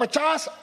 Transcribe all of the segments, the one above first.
50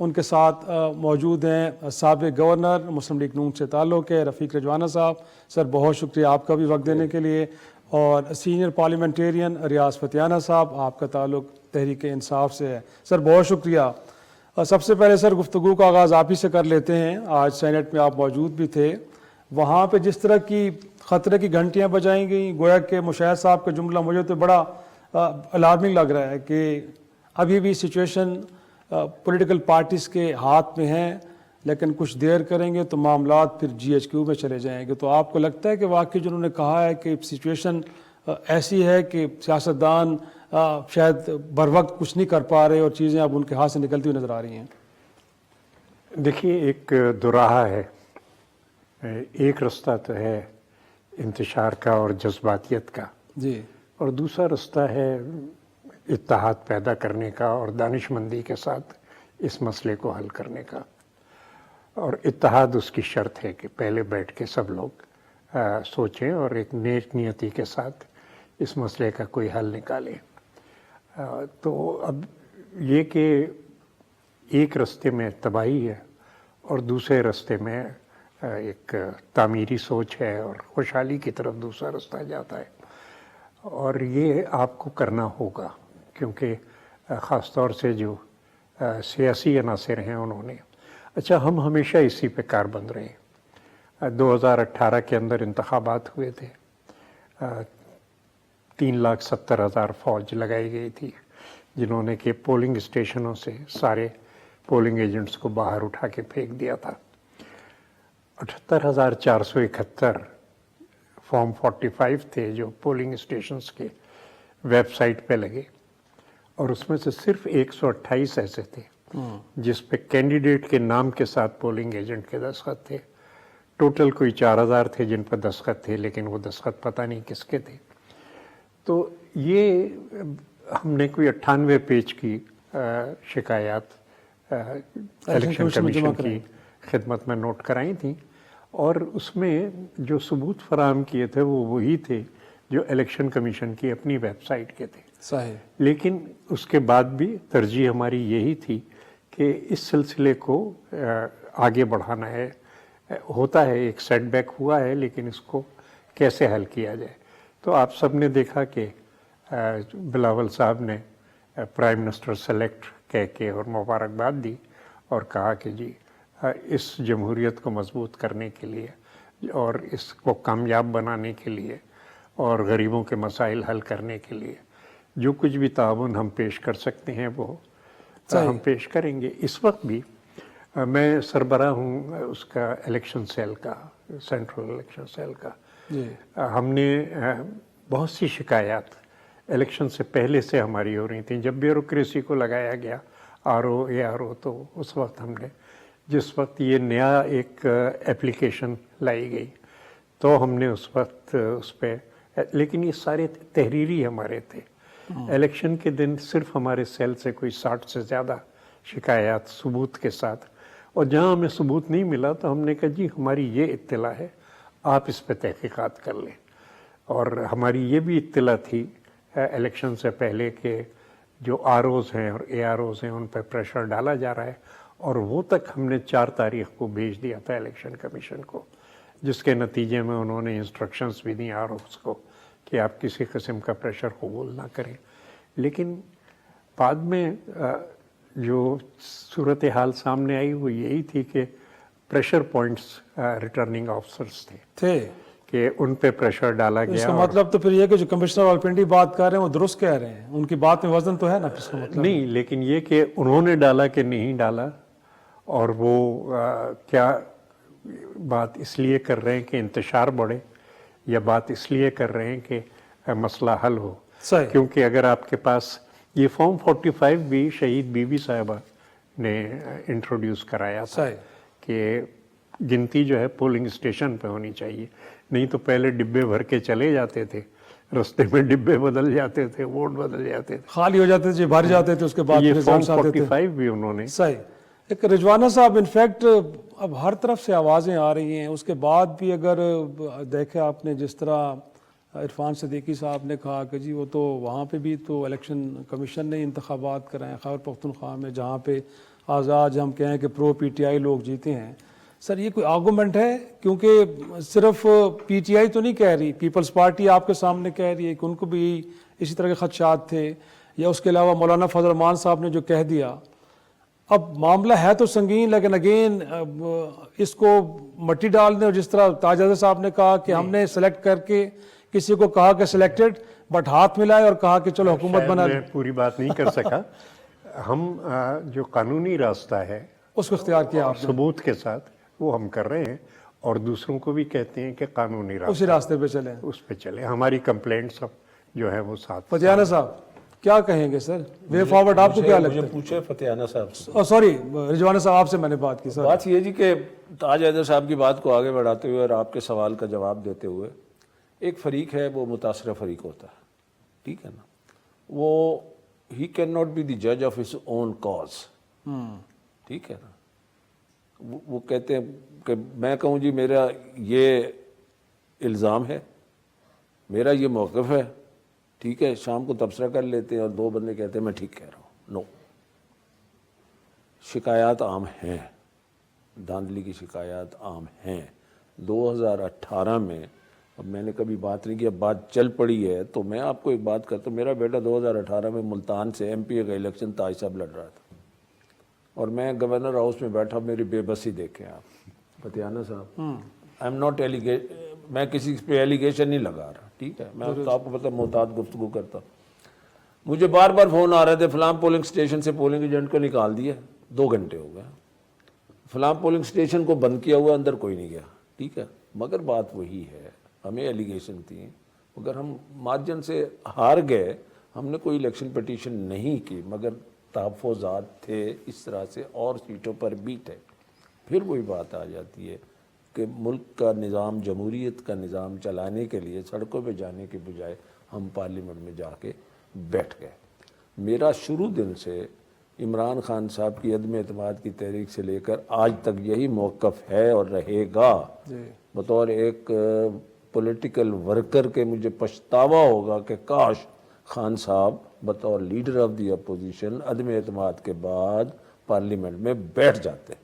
ان کے ساتھ موجود ہیں سابق گورنر مسلم لیگ نون سے تعلق ہے رفیق رجوانہ صاحب. سر بہت شکریہ آپ کا بھی وقت دینے کے لیے. اور سینئر پارلیمنٹیرین ریاض فتیانہ صاحب, آپ کا تعلق تحریک انصاف سے ہے. سر بہت شکریہ. سب سے پہلے سر گفتگو کا آغاز آپ ہی سے کر لیتے ہیں. آج سینٹ میں آپ موجود بھی تھے, وہاں پہ جس طرح کی خطرے کی گھنٹیاں بجائیں گئیں, گویا کہ مشاہد صاحب کا جملہ مجھے تو بڑا الارمنگ لگ رہا ہے کہ ابھی بھی سچویشن پولیٹیکل پارٹیز کے ہاتھ میں ہیں, لیکن کچھ دیر کریں گے تو معاملات پھر جی ایچ کیو میں چلے جائیں گے. تو آپ کو لگتا ہے کہ واقعی جنہوں نے کہا ہے کہ سچویشن ایسی ہے کہ سیاستدان شاید بر وقت کچھ نہیں کر پا رہے اور چیزیں اب ان کے ہاتھ سے نکلتی ہوئی نظر آ رہی ہیں؟ دیکھیے, ایک دوراہا ہے. ایک رستہ تو ہے انتشار کا اور جذباتیت کا, جی, اور دوسرا رستہ ہے اتحاد پیدا کرنے کا اور دانش مندی کے ساتھ اس مسئلے کو حل کرنے کا. اور اتحاد اس کی شرط ہے کہ پہلے بیٹھ کے سب لوگ سوچیں اور ایک نیک نیتی کے ساتھ اس مسئلے کا کوئی حل نکالیں. تو اب یہ کہ ایک رستے میں تباہی ہے اور دوسرے رستے میں ایک تعمیری سوچ ہے اور خوشحالی کی طرف دوسرا رستہ جاتا ہے, اور یہ آپ کو کرنا ہوگا کیونکہ خاص طور سے جو سیاسی عناصر ہیں انہوں نے, اچھا ہم ہمیشہ اسی پہ کاربند رہے. 2018 کے اندر انتخابات ہوئے تھے, 3,70,000 فوج لگائی گئی تھی جنہوں نے کہ پولنگ اسٹیشنوں سے سارے پولنگ ایجنٹس کو باہر اٹھا کے پھینک دیا تھا. 78,471 فارم 45 تھے جو پولنگ اسٹیشنز کے ویب سائٹ پہ لگے, اور اس میں سے صرف 128 ایسے تھے جس پہ کینڈیڈیٹ کے نام کے ساتھ پولنگ ایجنٹ کے دستخط تھے. ٹوٹل کوئی 4,000 تھے جن پر دستخط تھے, لیکن وہ دستخط پتہ نہیں کس کے تھے. تو یہ ہم نے کوئی 98 پیج کی شکایات الیکشن کمیشن کی خدمت میں نوٹ کرائی تھیں, اور اس میں جو ثبوت فراہم کیے تھے وہ وہی تھے جو الیکشن کمیشن کی اپنی ویب سائٹ کے تھے. صحیح. لیکن اس کے بعد بھی ترجیح ہماری یہی تھی کہ اس سلسلے کو آگے بڑھانا ہے. ہوتا ہے ایک سیٹ بیک ہوا ہے, لیکن اس کو کیسے حل کیا جائے. تو آپ سب نے دیکھا کہ بلاول صاحب نے پرائم منسٹر سلیکٹ کہہ کے اور مبارکباد دی اور کہا کہ جی اس جمہوریت کو مضبوط کرنے کے لیے اور اس کو کامیاب بنانے کے لیے اور غریبوں کے مسائل حل کرنے کے لیے جو کچھ بھی تعاون ہم پیش کر سکتے ہیں وہ ہم پیش کریں گے. اس وقت بھی میں سربراہ ہوں اس کا الیکشن سیل کا, سینٹرل الیکشن سیل کا. ہم نے بہت سی شکایات الیکشن سے پہلے سے ہماری ہو رہی تھیں. جب بیوروکریسی کو لگایا گیا RO تو اس وقت ہم نے, جس وقت یہ نیا ایک ایپلیکیشن لائی گئی تو ہم نے اس وقت اس پہ, لیکن یہ سارے تحریری ہمارے تھے. الیکشن کے دن صرف ہمارے سیل سے کوئی 60 سے زیادہ شکایات ثبوت کے ساتھ, اور جہاں ہمیں ثبوت نہیں ملا تو ہم نے کہا جی ہماری یہ اطلاع ہے, آپ اس پہ تحقیقات کر لیں. اور ہماری یہ بھی اطلاع تھی الیکشن سے پہلے کہ جو ROs ہیں اور AROs ہیں ان پہ پریشر ڈالا جا رہا ہے, اور وہ تک ہم نے 4 تاریخ کو بھیج دیا تھا الیکشن کمیشن کو, جس کے نتیجے میں انہوں نے انسٹرکشنز بھی دیں ROs کو کہ آپ کسی قسم کا پریشر قبول نہ کریں. لیکن بعد میں جو صورتحال سامنے آئی وہ یہی تھی کہ پریشر پوائنٹس ریٹرننگ آفیسرز تھے کہ ان پہ پریشر ڈالا گیا. اس کا مطلب تو پھر یہ کہ جو کمشنر راولپنڈی بات کر رہے ہیں وہ درست کہہ رہے ہیں, ان کی بات میں وزن تو ہے نا. اس کا مطلب نہیں, لیکن یہ کہ انہوں نے ڈالا کہ نہیں ڈالا, اور وہ کیا بات اس لیے کر رہے ہیں کہ انتشار بڑھے یا بات اس لیے کر رہے ہیں کہ مسئلہ حل ہو. کیونکہ اگر آپ کے پاس یہ فارم 45 بھی شہید بی بی صاحبہ نے انٹروڈیوس کرایا تھا کہ گنتی جو ہے پولنگ اسٹیشن پہ ہونی چاہیے, نہیں تو پہلے ڈبے بھر کے چلے جاتے تھے, رستے میں ڈبے بدل جاتے تھے, ووٹ بدل جاتے تھے, خالی ہو جاتے تھے, بھر جاتے تھے, اس کے بعد یہ فارم 45 بھی انہوں نے. صحیح. ایک رجوانہ صاحب, انفیکٹ اب ہر طرف سے آوازیں آ رہی ہیں, اس کے بعد بھی اگر دیکھیں آپ نے جس طرح عرفان صدیقی صاحب نے کہا کہ جی وہ تو وہاں پہ بھی تو الیکشن کمیشن نے انتخابات کرائے خیبر پختونخوا میں, جہاں پہ آج ہم کہیں کہ پرو پی ٹی آئی لوگ جیتے ہیں. سر یہ کوئی آرگومنٹ ہے؟ کیونکہ صرف پی ٹی آئی تو نہیں کہہ رہی, پیپلز پارٹی آپ کے سامنے کہہ رہی ہے کہ ان کو بھی اسی طرح کے خدشات تھے, یا اس کے علاوہ مولانا فضل الرحمان صاحب نے جو کہہ دیا. اب معاملہ ہے تو سنگین, لیکن اگین اس کو مٹی ڈال دیں, اور جس طرح تاج اظہر صاحب نے کہا کہ ہم نے سلیکٹ کر کے کسی کو کہا کہ سلیکٹڈ, بٹ ہاتھ ملائے اور کہا کہ چلو حکومت بنا میں پوری بات نہیں کر سکا. ہم جو قانونی راستہ ہے اس کو اختیار کیا آپ نے, ثبوت کے ساتھ وہ ہم کر رہے ہیں, اور دوسروں کو بھی کہتے ہیں کہ قانونی اسی راستے پہ چلیں. اس پہ چلے. ہماری کمپلینٹس جو ہے وہ ساتھ. فتیانہ صاحب کیا کہیں گے سر, وے فارورڈ آپ کو کیا لگتا مجھے ہے؟ پوچھے فتیانہ صاحب سے. سوری رضوانہ صاحب آپ سے میں نے بات کی. سر بات یہ جی کہ تاج حیدر صاحب کی بات کو آگے بڑھاتے ہوئے اور آپ کے سوال کا جواب دیتے ہوئے, ایک فریق ہے وہ متاثرہ فریق ہوتا ہے, ٹھیک ہے نا, وہ ہی کین ناٹ بی دی جج آف ہز اون کاز, ٹھیک ہے نا. وہ کہتے ہیں کہ میں کہوں جی میرا یہ الزام ہے, میرا یہ موقف ہے, ٹھیک ہے, شام کو تبصرہ کر لیتے ہیں اور دو بندے کہتے ہیں میں ٹھیک کہہ رہا ہوں. نو, شکایات عام ہیں, دھاندلی کی شکایات عام ہیں. 2018 میں, اب میں نے کبھی بات نہیں کی, اب بات چل پڑی ہے تو میں آپ کو ایک بات کرتا ہوں. میرا بیٹا 2018 میں ملتان سے ایم پی اے کا الیکشن تاج صاحب لڑ رہا تھا, اور میں گورنر ہاؤس میں بیٹھا, میری بے بسی دیکھیں آپ فتیانہ صاحب. آئی ایم ناٹ میں کسی پہ ایلیگیشن نہیں لگا رہا, ٹھیک ہے, میں آپ کو پتہ محتاط گفتگو کرتا. مجھے بار بار فون آ رہے تھے, فلاں پولنگ اسٹیشن سے پولنگ ایجنٹ کو نکال دیا, 2 گھنٹے ہو گئے. فلاں پولنگ اسٹیشن کو بند کیا ہوا, اندر کوئی نہیں گیا, ٹھیک ہے. مگر بات وہی ہے, ہمیں ایلیگیشن تھی, مگر ہم مارجن سے ہار گئے. ہم نے کوئی الیکشن پٹیشن نہیں کی, مگر تحفظات تھے اس طرح سے, اور سیٹوں پر بھی تھے. پھر وہی بات آ جاتی ہے کہ ملک کا نظام, جمہوریت کا نظام چلانے کے لیے سڑکوں پہ جانے کے بجائے ہم پارلیمنٹ میں جا کے بیٹھ گئے. میرا شروع دن سے عمران خان صاحب کی عدم اعتماد کی تحریک سے لے کر آج تک یہی موقف ہے اور رہے گا. بطور ایک پولیٹیکل ورکر کے مجھے پچھتاوا ہوگا کہ کاش خان صاحب بطور لیڈر آف دی اپوزیشن عدم اعتماد کے بعد پارلیمنٹ میں بیٹھ جاتے.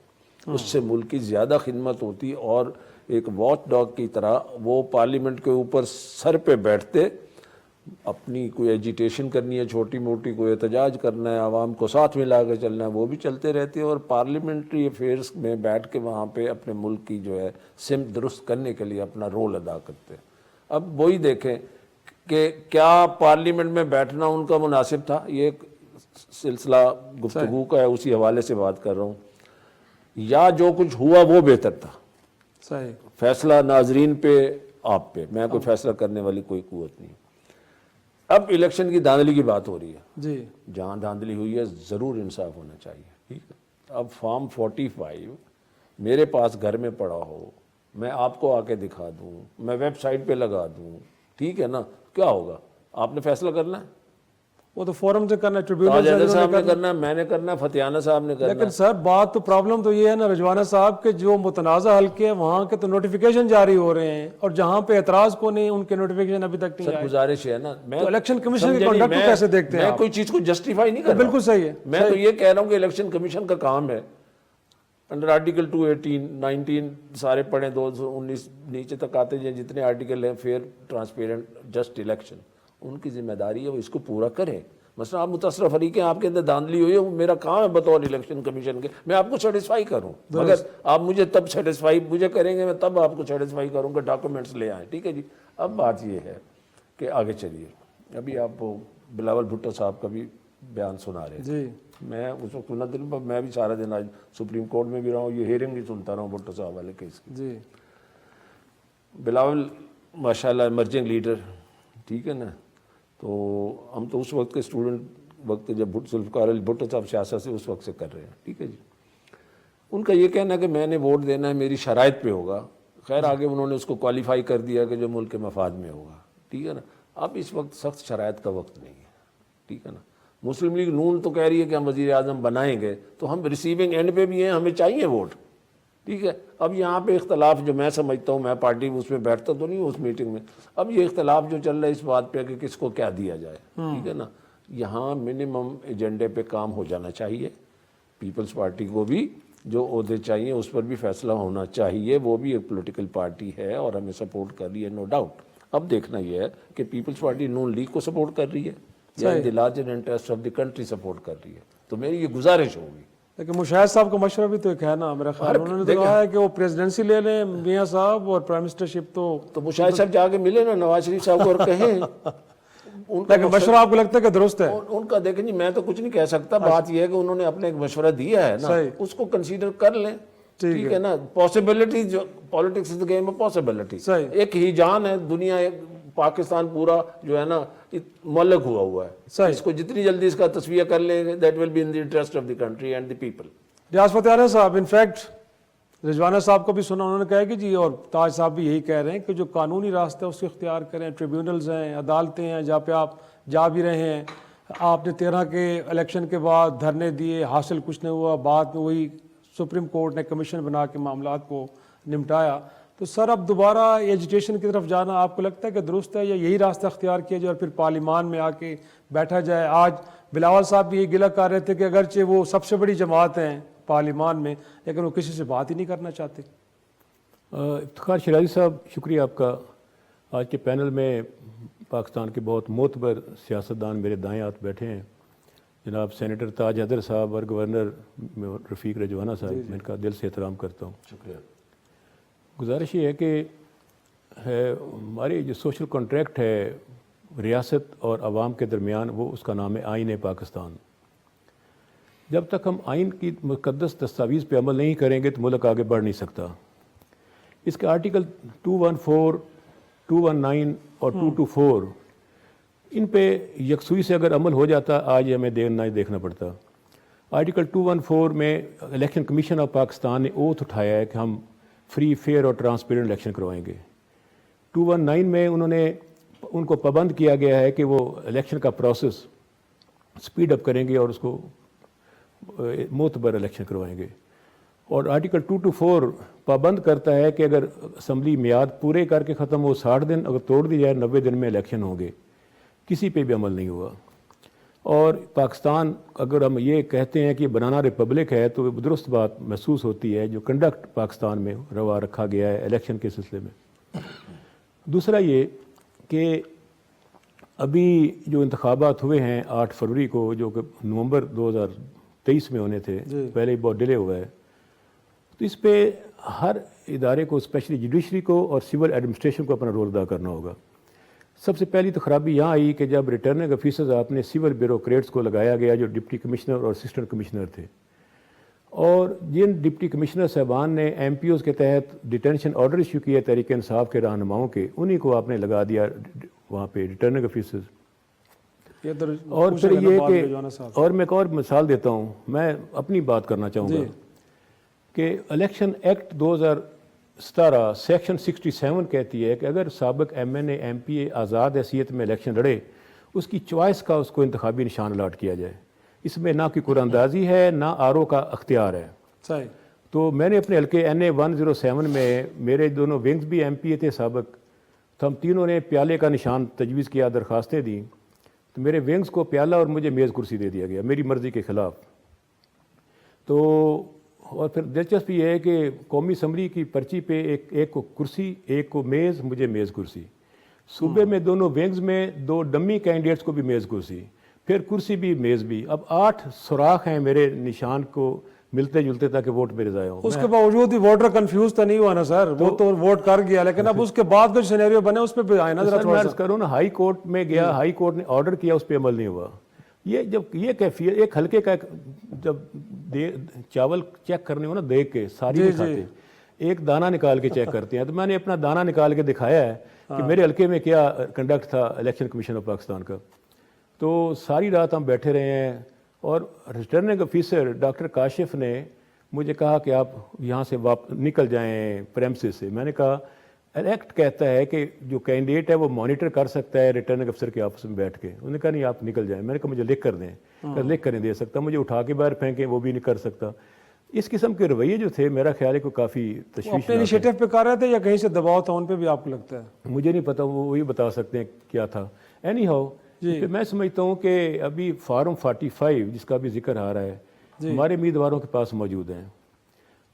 اس سے ملک کی زیادہ خدمت ہوتی, اور ایک واچ ڈاگ کی طرح وہ پارلیمنٹ کے اوپر سر پہ بیٹھتے. اپنی کوئی ایجیٹیشن کرنی ہے چھوٹی موٹی, کوئی احتجاج کرنا ہے, عوام کو ساتھ ملا کے چلنا ہے, وہ بھی چلتے رہتے, اور پارلیمنٹری افیئرس میں بیٹھ کے وہاں پہ اپنے ملک کی جو ہے سمت درست کرنے کے لیے اپنا رول ادا کرتے. اب وہی دیکھیں کہ کیا پارلیمنٹ میں بیٹھنا ان کا مناسب تھا. یہ ایک سلسلہ گفتگو کا ہے, اسی حوالے سے بات کر رہا ہوں. یا جو کچھ ہوا وہ بہتر تھا. صحیح, فیصلہ ناظرین پہ, آپ پہ, میں کوئی فیصلہ کرنے والی کوئی قوت نہیں. اب الیکشن کی دھاندلی کی بات ہو رہی ہے, جی جہاں دھاندلی ہوئی ہے ضرور انصاف ہونا چاہیے, ٹھیک ہے. اب فارم 45 میرے پاس گھر میں پڑا ہو, میں آپ کو آ کے دکھا دوں, میں ویب سائٹ پہ لگا دوں, ٹھیک ہے نا, کیا ہوگا؟ آپ نے فیصلہ کرنا ہے, وہ تو فورم سے کرنا ہے, تاج حیدر ٹریبیونل صاحب نے کرنا ہے, میں نے کرنا ہے, فتیانہ صاحب نے کرنا ہے. لیکن سر بات تو پرابلم تو یہ ہے نا رضوانہ صاحب کے جو متنازع حلقے ہیں وہاں کے تو نوٹیفیکیشن جاری ہو رہے ہیں, اور جہاں پہ اعتراض کو نہیں, ان کے نوٹیفیکیشن ابھی تک نہیں سر آئے. گزارش ہے نا, میں الیکشن کمیشن کے کنڈکٹ کو کیسے دیکھتے ہیں میں آپ؟ کوئی چیز کو جسٹیفائی نہیں کر رہا. بالکل صحیح ہے, میں تو یہ کہہ رہا ہوں کہ الیکشن کمیشن کا کام ہے, انڈر آرٹیکل 218 19 سارے پڑھیں, 219 نیچے تک آتے ہیں جتنے آرٹیکل ہیں, فیئر, ٹرانسپیرنٹ, جسٹ الیکشن, ان کی ذمہ داری ہے وہ اس کو پورا کریں. مثلا آپ متاثرہ فریق ہیں, آپ کے اندر دھاندلی ہوئی ہے, میرا کام ہے بطور الیکشن کمیشن کے میں آپ کو سیٹسفائی کروں, مگر آپ مجھے تب سیٹسفائی مجھے کریں گے, میں تب آپ کو سیٹسفائی کروں گا, ڈاکومنٹس لے آئیں, ٹھیک ہے جی. اب بات یہ ہے کہ آگے چلیے, ابھی آپ بلاول بھٹو صاحب کا بھی بیان سنا رہے تھے. جی میں اس وقت سنا دن پر, میں بھی سارا دن آج سپریم کورٹ میں بھی رہا ہوں, یہ ہیئرنگ بھی سنتا رہا ہوں بھٹو صاحب والے کیس کی. جی بلاول ماشاءاللہ ایمرجنگ لیڈر, ٹھیک ہے نا. تو ہم تو اس وقت کے اسٹوڈنٹ وقت جب ذوالفقار علی بھٹو صاحب سیاست سے اس وقت سے کر رہے ہیں, ٹھیک ہے جی. ان کا یہ کہنا ہے کہ میں نے ووٹ دینا ہے, میری شرائط پہ ہوگا. خیر آگے انہوں نے اس کو کوالیفائی کر دیا کہ جو ملک کے مفاد میں ہوگا, ٹھیک ہے نا. اب اس وقت سخت شرائط کا وقت نہیں ہے, ٹھیک ہے نا. مسلم لیگ نون تو کہہ رہی ہے کہ ہم وزیر اعظم بنائیں گے, تو ہم ریسیونگ اینڈ پہ بھی ہیں, ہمیں چاہیے ووٹ, ٹھیک ہے. اب یہاں پہ اختلاف جو میں سمجھتا ہوں, میں پارٹی اس میں بیٹھتا تو نہیں ہوں اس میٹنگ میں, اب یہ اختلاف جو چل رہا ہے اس بات پہ کہ کس کو کیا دیا جائے, ٹھیک ہے نا. یہاں منیمم ایجنڈے پہ کام ہو جانا چاہیے, پیپلز پارٹی کو بھی جو عہدے چاہیے اس پر بھی فیصلہ ہونا چاہیے. وہ بھی ایک پولیٹیکل پارٹی ہے اور ہمیں سپورٹ کر رہی ہے, نو ڈاؤٹ. اب دیکھنا یہ ہے کہ پیپلز پارٹی نون لیگ کو سپورٹ کر رہی ہے یا the larger interest of the country support کر رہی ہے. تو میری یہ گزارش ہوگی. لیکن مشاہد صاحب کا مشورہ بھی تو ایک ہے نا میرا خیال, انہوں نے تو کہا ہے کہ وہ پریزیڈنسی لے لیں میاں صاحب اور پرائم منسٹرشپ. تو مشاہد صاحب جا کے ملے نا نواز شریف صاحب کو اور کہیں. لیکن مشورہ آپ کو لگتا ہے کہ درست ہے؟ ان کا دیکھیں جی, میں تو کچھ نہیں کہہ سکتا. بات یہ ہے کہ انہوں نے اپنے ایک مشورہ دیا ہے نا, اس کو کنسیڈر کر لیں. ٹھیک ہے نا, پاسبلٹی, جو politics is the game of possibility. ایک ہی جان ہے دنیا, پاکستان پورا جو ہے نا معلق ہوا ہے. اس کو جتنی جلدی اس کا تصفیہ کر لیں گے, that will be in the interest of the country and the people. Riaz Fateh Ali صاحب, انفیکٹ رضوانہ صاحب کو بھی سنا, انہوں نے کہا کہ جی, اور تاج صاحب بھی یہی کہہ رہے ہیں کہ جو قانونی راستہ ہے اس کو اختیار کریں. ٹریبیونلز ہیں, عدالتیں ہیں جہاں پہ آپ جا بھی رہے ہیں. آپ نے 13 کے الیکشن کے بعد دھرنے دیے, حاصل کچھ نہیں ہوا. بعد میں وہی سپریم کورٹ نے کمیشن بنا کے معاملات کو نمٹایا. تو سر اب دوبارہ ایجوٹیشن کی طرف جانا آپ کو لگتا ہے کہ درست ہے, یا یہی راستہ اختیار کیا جائے اور پھر پارلیمان میں آ کے بیٹھا جائے؟ آج بلاول صاحب بھی یہ گلہ کر رہے تھے کہ اگرچہ وہ سب سے بڑی جماعت ہیں پارلیمان میں, لیکن وہ کسی سے بات ہی نہیں کرنا چاہتے. افتخار شیرازی صاحب, شکریہ آپ کا. آج کے پینل میں پاکستان کے بہت معتبر سیاستدان میرے دائیں ہاتھ بیٹھے ہیں, جناب سینیٹر تاج حیدر صاحب اور گورنر رفیق رجوانہ صاحب. میں ان کا دل سے احترام کرتا ہوں. شکریہ. گزارش یہ ہے کہ ہمارے جو سوشل کانٹریکٹ ہے ریاست اور عوام کے درمیان, وہ اس کا نام ہے آئین پاکستان. جب تک ہم آئین کی مقدس دستاویز پہ عمل نہیں کریں گے تو ملک آگے بڑھ نہیں سکتا. اس کے آرٹیکل 214, 219 اور 224 ان پہ یکسوئی سے اگر عمل ہو جاتا, آج ہمیں دیکھنا پڑتا. آرٹیکل 214 میں الیکشن کمیشن آف پاکستان نے اوتھ اٹھایا ہے کہ ہم فری, فیئر اور ٹرانسپیرنٹ الیکشن کروائیں گے. 219 میں ان کو پابند کیا گیا ہے کہ وہ الیکشن کا پروسیس سپیڈ اپ کریں گے اور اس کو معتبر الیکشن کروائیں گے. اور آرٹیکل 224 پابند کرتا ہے کہ اگر اسمبلی میعاد پورے کر کے ختم ہو 60 دن, اگر توڑ دی جائے 90 دن میں الیکشن ہوں گے. کسی پہ بھی عمل نہیں ہوا. اور پاکستان, اگر ہم یہ کہتے ہیں کہ بنانا ریپبلک ہے, تو درست بات محسوس ہوتی ہے جو کنڈکٹ پاکستان میں روا رکھا گیا ہے الیکشن کے سلسلے میں. دوسرا یہ کہ ابھی جو انتخابات ہوئے ہیں 8 فروری کو, جو کہ نومبر 2023 میں ہونے تھے, پہلے ہی بہت ڈیلے ہوا ہے. تو اس پہ ہر ادارے کو, اسپیشلی جوڈیشری کو اور سول ایڈمنسٹریشن کو اپنا رول ادا کرنا ہوگا. سب سے پہلی تو خرابی یہاں آئی کہ جب ریٹرننگ آفیسرز آپ نے سول بیوروکریٹس کو لگایا گیا جو ڈپٹی کمشنر اور اسسٹنٹ کمشنر تھے, اور جن ڈپٹی کمشنر صاحبان نے ایم پی اوز کے تحت ڈیٹینشن آرڈر ایشو کیے تحریک انصاف کے رہنماؤں کے, انہی کو آپ نے لگا دیا وہاں پہ ریٹرننگ آفیسرز. اور پھر یہ کہ, اور میں ایک اور مثال دیتا ہوں, میں اپنی بات کرنا چاہوں گا کہ الیکشن ایکٹ 2017 سیکشن 67 کہتی ہے کہ اگر سابق M N A M P A آزاد حیثیت میں الیکشن لڑے, اس کی چوائس کا اس کو انتخابی نشان الاٹ کیا جائے. اس میں نہ کوئی قرآن اندازی ہے نہ آر او کا اختیار ہے. تو میں نے اپنے حلقے NA 107 میں, میرے دونوں ونگز بھی ایم پی اے تھے سابق, تو ہم تینوں نے پیالے کا نشان تجویز کیا, درخواستیں دیں. تو میرے ونگز کو پیالہ اور مجھے میز کرسی دے دیا گیا میری مرضی کے خلاف. تو اور پھر دلچسپ یہ ہے کہ قومی اسمبلی کی پرچی پہ ایک کو کرسی, ایک کو میز, مجھے میز کرسی. صوبے میں دونوں ونگز میں 2 ڈمی کینڈیڈیٹس کو بھی میز کرسی, پھر کرسی بھی میز بھی. اب 8 سوراخ ہیں میرے نشان کو ملتے جلتے تاکہ ووٹ میرے ضائع ہوں. اس کے باوجود بھی ووٹر کنفیوز تو نہیں ہوا نا سر, وہ تو ووٹ کر گیا, لیکن اب اس کے بعد جو سینیریو بنے اس پہ بھی آئے نا ذرا تھوڑا سا. کروں نا, ہائی کورٹ میں گیا, ہائی کورٹ نے آرڈر کیا, اس پہ عمل نہیں ہوا. یہ جب یہ کیفیت ایک ہلکے کا, جب چاول چیک کرنے ہو نا دیکھ کے, ساری نہیں کھاتے, ایک دانہ نکال کے چیک کرتے ہیں. تو میں نے اپنا دانہ نکال کے دکھایا ہے کہ میرے حلقے میں کیا کنڈکٹ تھا الیکشن کمیشن آف پاکستان کا. تو ساری رات ہم بیٹھے رہے ہیں, اور ریٹرننگ آفیسر ڈاکٹر کاشف نے مجھے کہا کہ آپ یہاں سے نکل جائیں پریمسز سے. میں نے کہا ایکٹ کہتا ہے کہ جو کینڈیڈیٹ ہے وہ مانیٹر کر سکتا ہے ریٹرننگ افسر کے آفس میں بیٹھ کے. انہوں نے کہا نہیں آپ نکل جائیں. میں نے کہا مجھے لکھ کر دیں. لکھ کر نہیں دے سکتا, مجھے اٹھا کے باہر پھینکیں وہ بھی نہیں کر سکتا. اس قسم کے رویے جو تھے میرا خیال ہے کہ کافی تشویش. انیشیٹو پہ کر رہے تھے یا کہیں سے دباؤ تھا ان پہ بھی آپ کو لگتا ہے؟ مجھے نہیں پتا, وہ وہی بتا سکتے ہیں کیا تھا. اینی ہاؤ میں سمجھتا ہوں کہ ابھی فارم 45 جس کا بھی ذکر آ رہا ہے, ہمارے امیدواروں کے پاس موجود ہیں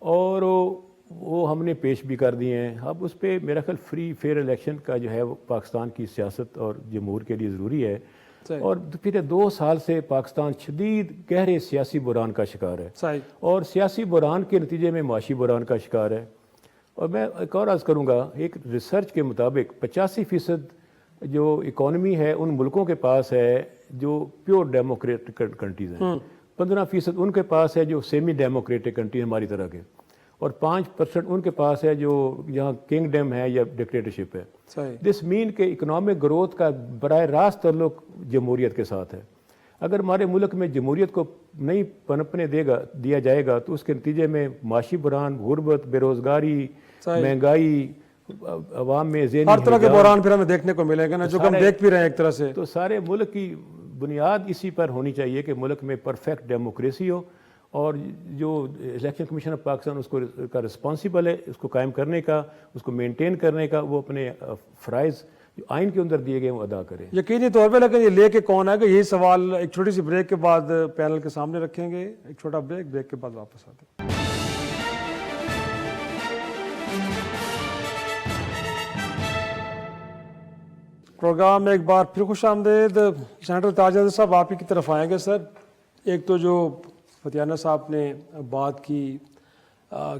اور وہ ہم نے پیش بھی کر دیے ہیں. اب اس پہ میرا خیال فری فیئر الیکشن کا جو ہے وہ پاکستان کی سیاست اور جمہور کے لیے ضروری ہے. اور پھر 2 سال سے پاکستان شدید گہرے سیاسی بحران کا شکار ہے اور سیاسی بحران کے نتیجے میں معاشی بحران کا شکار ہے. اور میں ایک اور عرض کروں گا, ایک ریسرچ کے مطابق 85% جو اکانومی ہے ان ملکوں کے پاس ہے جو پیور ڈیموکریٹک کنٹریز ہیں, 15% ان کے پاس ہے جو سیمی ڈیموکریٹک کنٹری ہماری طرح کے, اور 5% ان کے پاس ہے جو یہاں کنگڈم ہے یا ڈکٹیٹرشپ ہے. دس مین کہ اکنامک گروتھ کا براہ راست تعلق جمہوریت کے ساتھ ہے. اگر ہمارے ملک میں جمہوریت کو نہیں پنپنے دیا جائے گا تو اس کے نتیجے میں معاشی بحران, غربت, بے روزگاری, مہنگائی, عوام میں ذہنی ہر طرح کے بحران پھر ہمیں دیکھنے کو ملے گا نا, جو ہم دیکھ بھی رہے ہیں ایک طرح سے. تو سارے ملک کی بنیاد اسی پر ہونی چاہیے کہ ملک میں پرفیکٹ ڈیموکریسی ہو, اور جو الیکشن کمیشن آف پاکستان اس کو کا رسپانسیبل ہے اس کو قائم کرنے کا, اس کو مینٹین کرنے کا, وہ اپنے فرائض جو آئین کے اندر دیے گئے وہ ادا کرے. یقینی طور پہ. لیکن یہ لے کے کون آئے گا, یہی سوال ایک چھوٹی سی بریک کے بعد پینل کے سامنے رکھیں گے. ایک چھوٹا بریک کے بعد واپس آتے ہیں. پروگرام میں ایک بار پھر خوش آمدید. سینیٹر تاج صاحب آپ ہی کی طرف آئیں گے. سر, ایک تو جو فتیانہ صاحب نے بات کی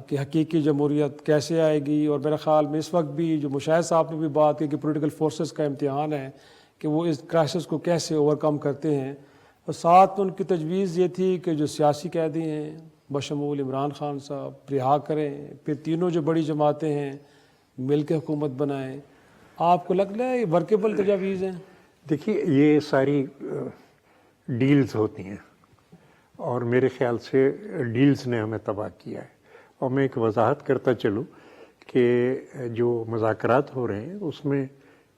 کہ حقیقی جمہوریت کیسے آئے گی, اور میرے خیال میں اس وقت بھی جو مشاہد صاحب نے بھی بات کی کہ پولیٹیکل فورسز کا امتحان ہے کہ وہ اس کرائسس کو کیسے اوور کم کرتے ہیں, اور ساتھ میں ان کی تجویز یہ تھی کہ جو سیاسی قیدی ہیں بشمول عمران خان صاحب رہا کریں, پھر تینوں جو بڑی جماعتیں ہیں مل کے حکومت بنائیں. آپ کو لگ رہا ہے یہ ورکیبل تجاویز ہیں؟ دیکھیے, یہ ساری ڈیلز ہوتی ہیں اور میرے خیال سے ڈیلز نے ہمیں تباہ کیا ہے. اور میں ایک وضاحت کرتا چلوں کہ جو مذاکرات ہو رہے ہیں اس میں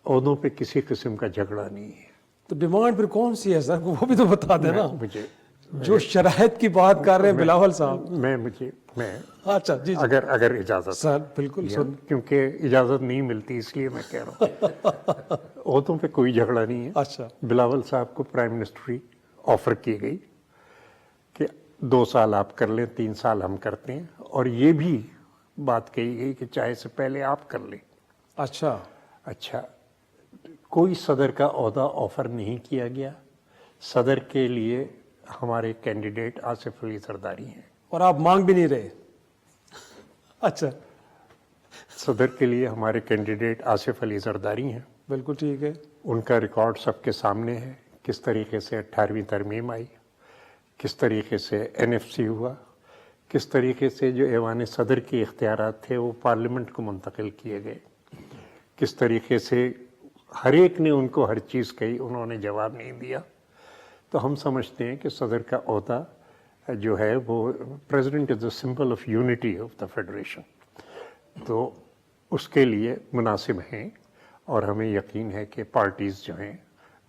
عہدوں پہ کسی قسم کا جھگڑا نہیں ہے. تو ڈیمانڈ پھر کون سی ہے سر, وہ بھی تو بتا دیں نا. مجھے جو شرائط کی بات کر رہے ہیں بلاول صاحب, میں اچھا جی اگر اجازت سر بالکل سن, کیونکہ اجازت نہیں ملتی اس لیے میں کہہ رہا ہوں. عہدوں پہ کوئی جھگڑا نہیں ہے. اچھا, بلاول صاحب کو پرائم منسٹری آفر کی گئی کہ 2 سال آپ کر لیں, 3 سال ہم کرتے ہیں, اور یہ بھی بات کہی گئی کہ چاہے سے پہلے آپ کر لیں. اچھا, کوئی صدر کا عہدہ آفر نہیں کیا گیا. صدر کے لیے ہمارے کینڈیڈیٹ آصف علی زرداری ہیں, اور آپ مانگ بھی نہیں رہے. اچھا, صدر کے لیے ہمارے کینڈیڈیٹ آصف علی زرداری ہیں. بالکل ٹھیک ہے. ان کا ریکارڈ سب کے سامنے ہے, کس طریقے سے 18ویں ترمیم آئی, کس طریقے سے NFC ہوا, کس طریقے سے جو ایوان صدر کے اختیارات تھے وہ پارلیمنٹ کو منتقل کیے گئے, کس طریقے سے ہر ایک نے ان کو ہر چیز کہی, انہوں نے جواب نہیں دیا. تو ہم سمجھتے ہیں کہ صدر کا عہدہ جو ہے وہ president is a symbol of unity of the federation, تو اس کے لیے مناسب ہیں, اور ہمیں یقین ہے کہ پارٹیز جو ہیں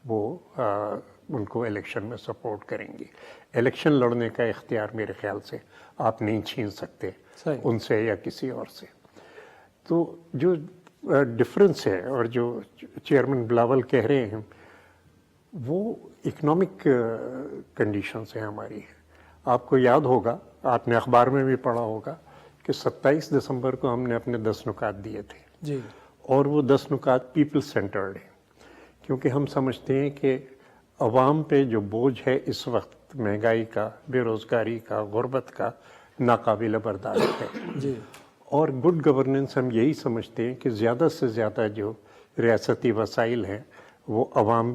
وہ ان کو الیکشن میں سپورٹ کریں گی. الیکشن لڑنے کا اختیار میرے خیال سے آپ نہیں چھین سکتے ان سے یا کسی اور سے. تو جو ڈفرینس ہے اور جو چیئرمین بلاول کہہ رہے ہیں وہ اکنامک کنڈیشنز ہیں ہماری. آپ کو یاد ہوگا, آپ نے اخبار میں بھی پڑھا ہوگا کہ 27 دسمبر کو ہم نے اپنے 10 نکات دیے تھے جی, اور وہ 10 نکات پیپل سینٹرڈ ہیں, کیونکہ ہم سمجھتے ہیں کہ عوام پہ جو بوجھ ہے اس وقت مہنگائی کا, بے روزگاری کا, غربت کا, ناقابل برداشت ہے. جی, اور گڈ گورننس ہم یہی سمجھتے ہیں کہ زیادہ سے زیادہ جو ریاستی وسائل ہیں وہ عوام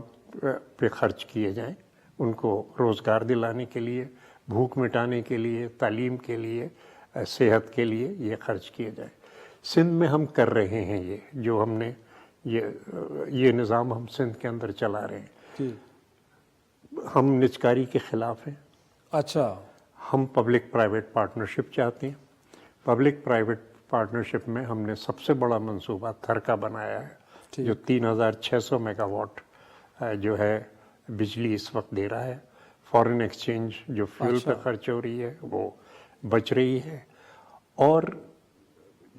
پہ خرچ کیے جائیں, ان کو روزگار دلانے کے لیے, بھوک مٹانے کے لیے, تعلیم کے لیے, صحت کے لیے یہ خرچ کیے جائیں. سندھ میں ہم کر رہے ہیں یہ جو ہم نے یہ نظام ہم سندھ کے اندر چلا رہے ہیں. جی, ہم نجکاری کے خلاف ہیں. اچھا, ہم پبلک پرائیویٹ پارٹنرشپ چاہتے ہیں. پبلک پرائیویٹ پارٹنرشپ میں ہم نے سب سے بڑا منصوبہ تھر کا بنایا ہے جو 3600 میگا واٹ جو ہے بجلی اس وقت دے رہا ہے. فارن ایکسچینج جو فیول پہ خرچ ہو رہی ہے وہ بچ رہی ہے, اور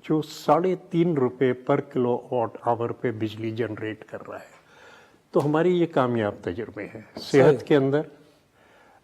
جو 3.5 روپے پر کلو واٹ آور پہ بجلی جنریٹ کر رہا ہے. تو ہماری یہ کامیاب تجربے ہیں. صحت کے اندر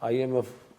IMF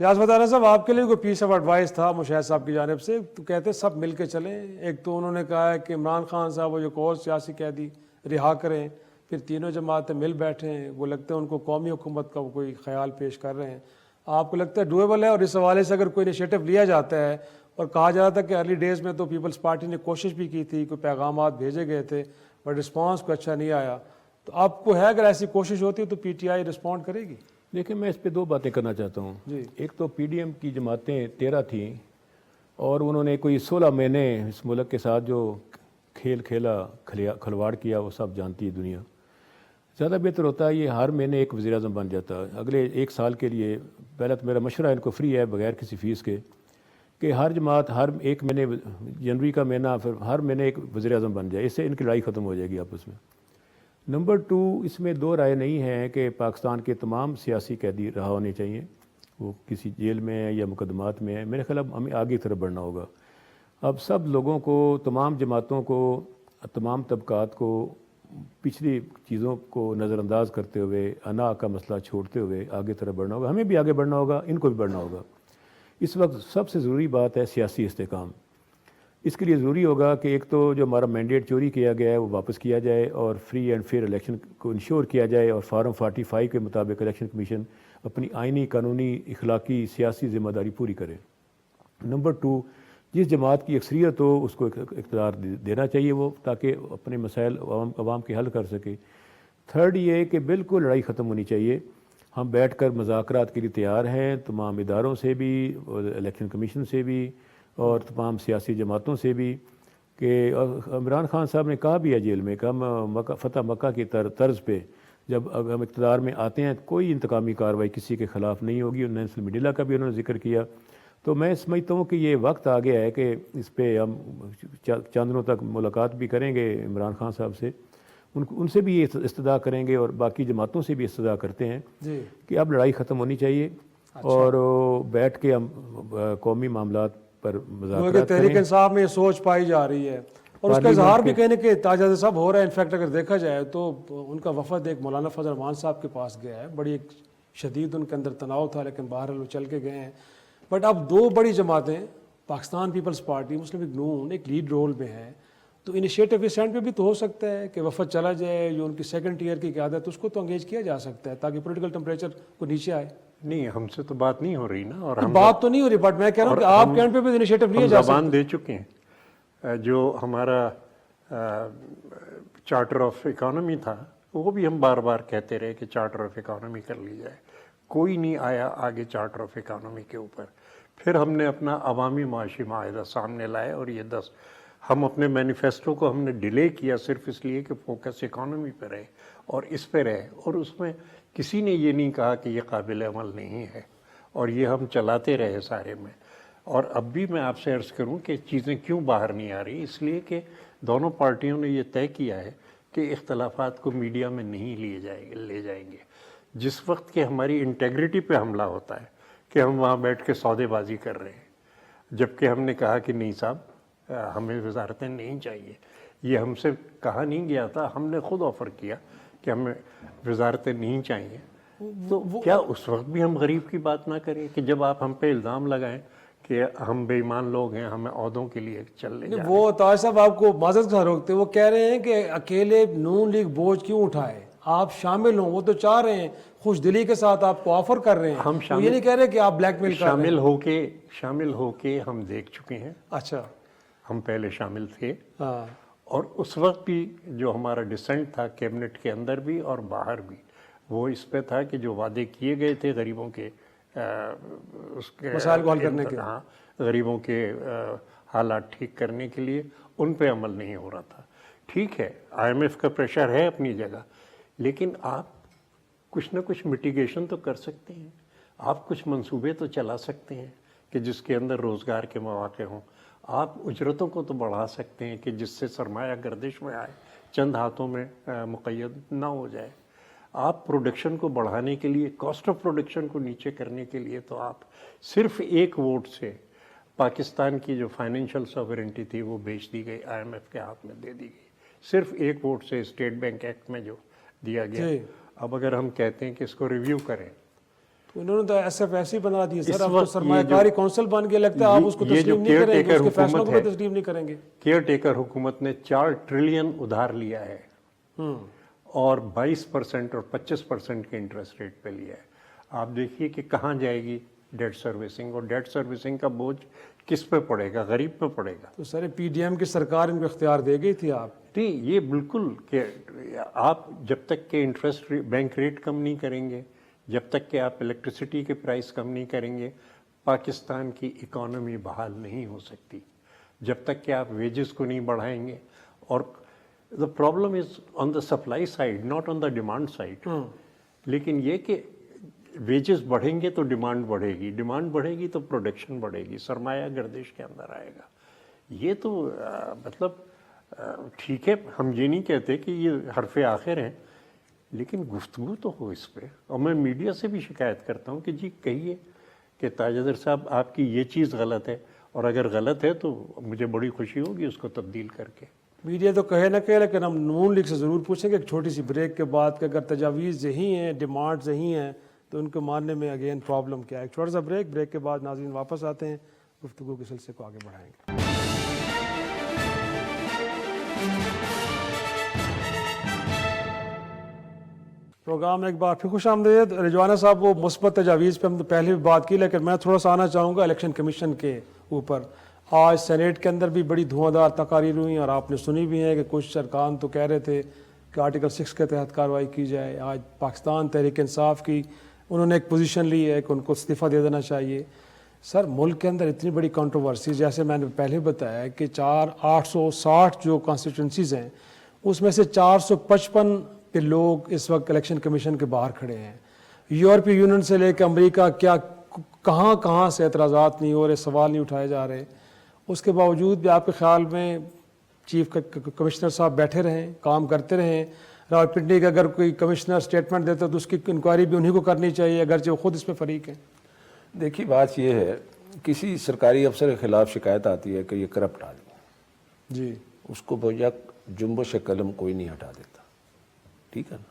ریاض مطالعہ صاحب آپ کے لیے کوئی پیس آف ایڈوائس تھا مشاہد صاحب کی جانب سے؟ تو کہتے ہیں سب مل کے چلیں. ایک تو انہوں نے کہا ہے کہ عمران خان صاحب وہ جو اور سیاسی قیدی رہا کریں, پھر تینوں جماعتیں مل بیٹھیں, وہ لگتا ہے ان کو قومی حکومت کا وہ کوئی خیال پیش کر رہے ہیں. آپ کو لگتا ہے ڈویبل ہے؟ اور اس حوالے سے اگر کوئی انیشیٹو لیا جاتا ہے, اور کہا جا رہا تھا کہ ارلی ڈیز میں تو پیپلز پارٹی نے کوشش بھی کی تھی, کوئی پیغامات بھیجے گئے تھے, بٹ رسپانس کو اچھا نہیں آیا, تو آپ کو ہے اگر ایسی کوشش ہوتی ہے تو پی ٹی آئی رسپونڈ کرے گی؟ دیکھیں میں اس پہ دو باتیں کرنا چاہتا ہوں. ایک تو پی ڈی ایم کی جماعتیں 13 تھیں اور انہوں نے کوئی 16 مہینے اس ملک کے ساتھ جو کھیل کھیلا, کھلواڑ کیا, وہ سب جانتی ہے دنیا. زیادہ بہتر ہوتا ہے یہ ہر مہینے ایک وزیر اعظم بن جاتا ہے اگلے 1 سال کے لیے. پہلا تو میرا مشورہ ان کو فری ہے بغیر کسی فیس کے, کہ ہر جماعت ہر 1 مہینے, جنوری کا مہینہ, پھر ہر مہینے ایک وزیر اعظم بن جائے. اس سے ان کی لڑائی ختم ہو جائے گی آپس میں. نمبر 2, اس میں 2 رائے نہیں ہے کہ پاکستان کے تمام سیاسی قیدی رہا ہونے چاہیے, وہ کسی جیل میں ہے یا مقدمات میں ہے. میرے خیال اب ہمیں آگے کی طرف بڑھنا ہوگا. اب سب لوگوں کو, تمام جماعتوں کو, تمام طبقات کو پچھلی چیزوں کو نظر انداز کرتے ہوئے, انا کا مسئلہ چھوڑتے ہوئے آگے طرف بڑھنا ہوگا. ہمیں بھی آگے بڑھنا ہوگا, ان کو بھی بڑھنا ہوگا. اس وقت سب سے ضروری بات ہے سیاسی استحکام. اس کے لیے ضروری ہوگا کہ ایک تو جو ہمارا مینڈیٹ چوری کیا گیا ہے وہ واپس کیا جائے, اور فری اینڈ فیئر الیکشن کو انشور کیا جائے, اور فارم 45 کے مطابق الیکشن کمیشن اپنی آئینی, قانونی, اخلاقی, سیاسی ذمہ داری پوری کرے. نمبر 2, جس جماعت کی اکثریت ہو اس کو اقتدار دینا چاہیے وہ, تاکہ اپنے مسائل عوام کے حل کر سکے. تھرڈ یہ کہ بالکل لڑائی ختم ہونی چاہیے. ہم بیٹھ کر مذاکرات کے لیے تیار ہیں, تمام اداروں سے بھی, الیکشن کمیشن سے بھی, اور تمام سیاسی جماعتوں سے بھی. کہ عمران خان صاحب نے کہا بھی ہے جیل میں کہ ہم فتح مکہ کی طرز پہ جب ہم اقتدار میں آتے ہیں کوئی انتقامی کارروائی کسی کے خلاف نہیں ہوگی. اور نیلسن منڈیلا کا بھی انہوں نے ذکر کیا. تو میں سمجھتا ہوں کہ یہ وقت آ گیا ہے کہ اس پہ ہم چند دنوں تک ملاقات بھی کریں گے عمران خان صاحب سے, ان سے بھی یہ استدعا کریں گے, اور باقی جماعتوں سے بھی استدعا کرتے ہیں کہ اب لڑائی ختم ہونی چاہیے, اور بیٹھ کے ہم قومی معاملات پر مذاکرات کریں. تحریک انصاف میں یہ سوچ پائی جا رہی ہے, اور اس کا اظہار بھی کہنے کے تاجر صاحب ہو رہا ہے. انفیکٹ اگر دیکھا جائے تو ان کا وفد ایک مولانا فضل الرحمان صاحب کے پاس گیا ہے. بڑی ایک شدید ان کے اندر تناؤ تھا, لیکن بہرحال وہ چل کے گئے ہیں. بٹ اب 2 بڑی جماعتیں, پاکستان پیپلز پارٹی, مسلم لیگ نون, ایک لیڈ رول میں ہے. تو انیشیٹو اس اینڈ پہ بھی تو ہو سکتا ہے کہ وفد چلا جائے, جو ان کی 2nd ٹیئر کی قیادت, اس کو تو انگیج کیا جا سکتا ہے تاکہ پولیٹیکل ٹمپریچر کو نیچے آئے. نہیں, ہم سے تو بات نہیں ہو رہی نا, اور ہم بات تو نہیں ہو رہی, بٹ میں کہہ رہا ہوں کہ آپ کے اینڈ پہ بھی انیشیٹو لیا جا سکتا ہے. زبان دے چکے ہیں. جو ہمارا چارٹر آف اکانومی تھا وہ بھی ہم بار بار کہتے رہے کہ چارٹر آف اکانومی کر لی جائے. کوئی نہیں آیا آگے چارٹر آف اکانومی کے اوپر. پھر ہم نے اپنا عوامی معاشی معاہدہ سامنے لائے, اور یہ 10 ہم اپنے مینیفیسٹو کو ہم نے ڈیلے کیا صرف اس لیے کہ فوکس اکانومی پہ رہے اور اس پہ رہے, اور اس میں کسی نے یہ نہیں کہا کہ یہ قابل عمل نہیں ہے, اور یہ ہم چلاتے رہے سارے میں. اور اب بھی میں آپ سے عرض کروں کہ چیزیں کیوں باہر نہیں آ رہی, اس لیے کہ دونوں پارٹیوں نے یہ طے کیا ہے کہ اختلافات کو میڈیا میں نہیں لے جائیں گے. جس وقت کہ ہماری انٹیگریٹی پہ حملہ ہوتا ہے کہ ہم وہاں بیٹھ کے سودے بازی کر رہے ہیں, جبکہ ہم نے کہا کہ نہیں صاحب ہمیں وزارتیں نہیں چاہیے. یہ ہم سے کہا نہیں گیا تھا, ہم نے خود آفر کیا کہ ہمیں وزارتیں نہیں چاہیے. تو کیا اس وقت بھی ہم غریب کی بات نہ کریں کہ جب آپ ہم پہ الزام لگائیں کہ ہم بے ایمان لوگ ہیں, ہمیں عہدوں کے لیے چل لے جائیں. وہ تاج صاحب آپ کو معذرت سے روکتے, وہ کہہ رہے ہیں کہ اکیلے نون لیگ بوجھ کیوں اٹھائے, آپ شامل ہوں. وہ تو چاہ رہے ہیں, خوش دلی کے ساتھ آپ کو آفر کر رہے ہیں. ہم یہ نہیں کہہ رہے کہ آپ بلیک میل کر رہے ہیں. شامل ہو کے ہم دیکھ چکے ہیں. اچھا, ہم پہلے شامل تھے, ہاں, اور اس وقت بھی جو ہمارا ڈسینٹ تھا کیبنٹ کے اندر بھی اور باہر بھی, وہ اس پہ تھا کہ جو وعدے کیے گئے تھے غریبوں کے اس کے مسائل کو حل کرنے کے, غریبوں کے حالات ٹھیک کرنے کے لیے, ان پہ عمل نہیں ہو رہا تھا. ٹھیک ہے, آئی ایم ایف کا پریشر ہے اپنی جگہ, لیکن آپ کچھ نہ کچھ میٹیگیشن تو کر سکتے ہیں. آپ کچھ منصوبے تو چلا سکتے ہیں کہ جس کے اندر روزگار کے مواقع ہوں. آپ اجرتوں کو تو بڑھا سکتے ہیں کہ جس سے سرمایہ گردش میں آئے, چند ہاتھوں میں مقید نہ ہو جائے. آپ پروڈکشن کو بڑھانے کے لیے, کاسٹ آف پروڈکشن کو نیچے کرنے کے لیے, تو آپ صرف ایک ووٹ سے پاکستان کی جو فائنینشیل ساورنٹی تھی وہ بیچ دی گئی, آئی ایم ایف کے ہاتھ میں دے دی گئی. صرف ایک ووٹ سے اسٹیٹ بینک ایکٹ میں جو دیا گیا. اب اگر ہم کہتے ہیں کہ اس کو ریویو کریں انہوں نے تو ایس ایف ایسی بنا دی سر، اس اب تو وقت سرمایہ کاری کونسل بن کے لگتا ہے آپ اس کو یہ جو تسلیم نہیں کریں گے، caretaker اس کے فیصلوں کو بھی حکومت ہے، تسلیم نہیں کریں گے. کیئر ٹیکر حکومت نے 4 ٹریلین ادھار لیا ہے اور 22% اور 25% کے انٹرسٹ ریٹ پہ لیا ہے. آپ دیکھیے کہ کہاں جائے گی ڈیٹ سروسنگ، اور ڈیٹ سروسنگ کا بوجھ کس پہ پڑے گا؟ غریب پہ پڑے گا. تو سر پی ڈی ایم کی سرکار ان کو اختیار دے گئی تھی آپ. نہیں، یہ بالکل کہ آپ جب تک کہ انٹرسٹ بینک ریٹ کم نہیں کریں گے، جب تک کہ آپ الیکٹریسٹی کے پرائس کم نہیں کریں گے، پاکستان کی اکانومی بحال نہیں ہو سکتی. جب تک کہ آپ ویجز کو نہیں بڑھائیں گے. اور the problem is on the supply side, not on the demand side. لیکن یہ کہ ویجز بڑھیں گے تو ڈیمانڈ بڑھے گی، ڈیمانڈ بڑھے گی تو پروڈکشن بڑھے گی، سرمایہ گردش کے اندر آئے گا. یہ تو مطلب ٹھیک ہے، ہم یہ نہیں کہتے کہ یہ حرف آخر ہیں، لیکن گفتگو تو ہو اس پہ. اور میں میڈیا سے بھی شکایت کرتا ہوں کہ جی کہیے کہ تاجدر صاحب آپ کی یہ چیز غلط ہے، اور اگر غلط ہے تو مجھے بڑی خوشی ہوگی اس کو تبدیل کر کے. میڈیا تو کہے نہ کہے، لیکن ہم نون لیگ سے ضرور پوچھیں گے ایک چھوٹی سی بریک کے بعد کہ اگر تجاویز یہی ہیں، ڈیمانڈز یہی ہیں، تو ان کو ماننے میں اگین پرابلم کیا ہے. ایک چھوٹا سا بریک کے بعد ناظرین واپس آتے ہیں، گفتگو کے سلسلے کو آگے بڑھائیں گے. پروگرام میں ایک بار پھر خوش آمدید. رضوانہ صاحب، وہ مثبت تجاویز پہ ہم تو پہلے بھی بات کی، لیکن میں تھوڑا سا آنا چاہوں گا الیکشن کمیشن کے اوپر. آج سینیٹ کے اندر بھی بڑی دھواں دار تقاریر ہوئی، اور آپ نے سنی بھی ہیں کہ کچھ ارکان تو کہہ رہے تھے کہ آرٹیکل 6 کے تحت کارروائی کی جائے. آج پاکستان تحریک انصاف کی انہوں نے ایک پوزیشن لی ہے کہ ان کو استعفیٰ دے دینا چاہیے. سر ملک کے اندر اتنی بڑی کنٹروورسی، جیسے میں نے پہلے بتایا کہ 860 جو کانسٹیٹوئنسیز ہیں اس میں سے 455 پہ لوگ اس وقت الیکشن کمیشن کے باہر کھڑے ہیں. یورپی یونین سے لے کے امریکہ کہاں سے اعتراضات نہیں ہو رہے، سوال نہیں اٹھائے جا رہے. اس کے باوجود بھی آپ کے خیال میں چیف کمشنر صاحب بیٹھے رہیں، کام کرتے رہیں؟ راولپنڈی کا اگر کوئی کمشنر اسٹیٹمنٹ دیتا تو اس کی انکوائری بھی انہی کو کرنی چاہیے، اگرچہ وہ خود اس میں فریق ہیں. دیکھیے بات یہ ہے، کسی سرکاری افسر کے خلاف شکایت آتی ہے کہ یہ کرپٹ آدمی، جی اس کو بھیا جنبش قلم کوئی نہیں ہٹا دیتا. ٹھیک ہے نا؟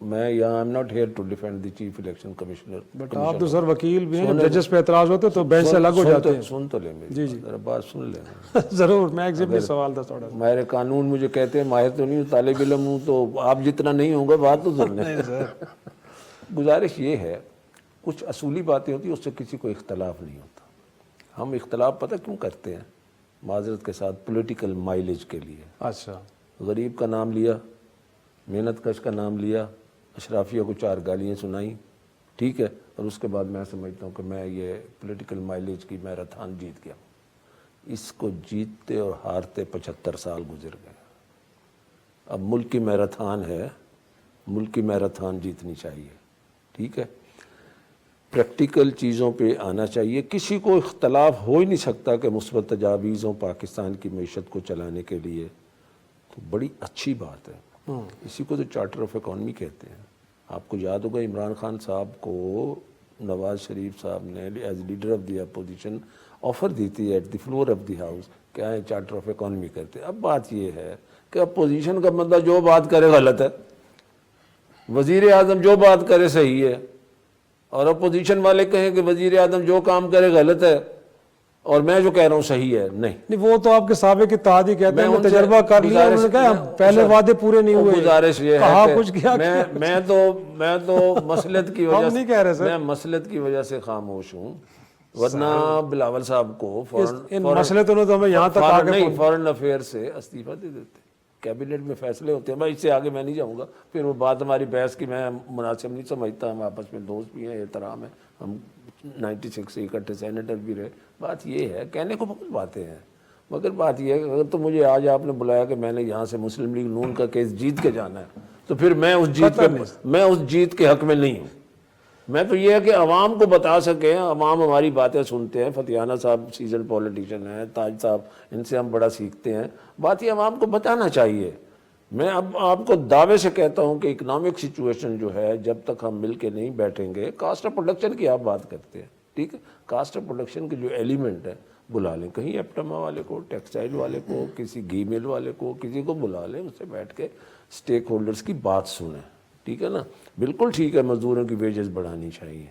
میں یہاں am not here to defend the chief election commissioner. But آپ تو سر وکیل بھی ہیں، جب ججز پہ اعتراض ہوتے تو بینچ سے الگ ہو جاتے ہیں. سن تو لیں میری جی جی ذرا بات سن لیں. ضرور، میں ایک ضمنی سوال تھا تھوڑا سا. ماہر قانون مجھے کہتے ہیں ماہر تو نہیں ہوں، طالب علم ہوں، تو آپ جتنا نہیں ہوں گا بات تو سن لیں. گزارش یہ ہے، کچھ اصولی باتیں ہوتی ہیں اس سے کسی کو اختلاف نہیں ہوتا. ہم اختلاف پتہ کیوں کرتے ہیں؟ معذرت کے ساتھ پولیٹیکل مائلیج کے لیے. اچھا، غریب کا نام لیا، محنت کش کا نام لیا، اشرافیہ کو 4 گالیاں سنائیں، ٹھیک ہے، اور اس کے بعد میں سمجھتا ہوں کہ میں یہ پولیٹیکل مائلیج کی میراتھن جیت گیا. اس کو جیتتے اور ہارتے 75 سال گزر گئے. اب ملک کی میراتھن ہے، ملک کی میراتھن جیتنی چاہیے. ٹھیک ہے، پریکٹیکل چیزوں پہ آنا چاہیے. کسی کو اختلاف ہو ہی نہیں سکتا کہ مثبت تجاویزوں پاکستان کی معیشت کو چلانے کے لیے، تو بڑی اچھی بات ہے. اسی کو تو چارٹر آف اکانومی کہتے ہیں. آپ کو یاد ہوگا عمران خان صاحب کو نواز شریف صاحب نے as leader of the opposition offer دی تھی at the floor of the house, کیا ہے چارٹر آف اکانومی کرتے. اب بات یہ ہے کہ اپوزیشن کا بندہ جو بات کرے غلط ہے، وزیر اعظم جو بات کرے صحیح ہے، اور اپوزیشن والے کہیں کہ وزیر اعظم جو کام کرے غلط ہے اور میں جو کہہ رہا ہوں صحیح ہے. نہیں، وہ تو آپ کے سابق اتحادی کہتے ہیں، تجربہ کر لیا، انہوں نے کہا پہلے وعدے پورے نہیں ہوئے. گزارش یہ کہا ہے کچھ کیا میں تو مسلط کی وجہ ہم نہیں کہہ رہے سر، میں مسلط کی وجہ سے خاموش ہوں، ورنہ بلاول صاحب کو ان مسئلے تو ہمیں یہاں تک آگے نہیں، فارن افیئر سے استعفیٰ دے دیتے. کیبنٹ میں فیصلے ہوتے ہیں. میں اس سے آگے میں نہیں جاؤں گا، پھر وہ بات ہماری بحث کی میں مناسب نہیں سمجھتا. ہم آپس میں دوست بھی ہیں، احترام ہے، ہم 96 سے اکٹھے سینیٹر بھی رہے. بات یہ ہے، کہنے کو بہت باتیں ہیں، مگر بات یہ ہے کہ اگر تو مجھے آج آپ نے بلایا کہ میں نے یہاں سے مسلم لیگ نون کا کیس جیت کے جانا ہے، تو پھر میں اس جیت کے حق میں نہیں ہوں. میں تو یہ ہے کہ عوام کو بتا سکیں، عوام ہماری باتیں سنتے ہیں. فتیانہ صاحب سیزن پولیٹیشین ہیں، تاج صاحب، ان سے ہم بڑا سیکھتے ہیں. بات یہ عوام کو بتانا چاہیے. میں اب آپ کو دعوے سے کہتا ہوں کہ اکنامک سچویشن جو ہے، جب تک ہم مل کے نہیں بیٹھیں گے، کاسٹ آف پروڈکشن کی آپ بات کرتے ہیں، ٹھیک ہے، کاسٹ آف پروڈکشن کے جو ایلیمنٹ ہے بلا لیں، کہیں ایپٹما والے کو، ٹیکسٹائل والے کو، کسی گھی مل والے کو، کسی کو بلا لیں، اس سے بیٹھ کے اسٹیک ہولڈرز کی بات سنیں. ٹھیک ہے نا. بالکل ٹھیک ہے, مزدوروں کی ویجز بڑھانی چاہیے.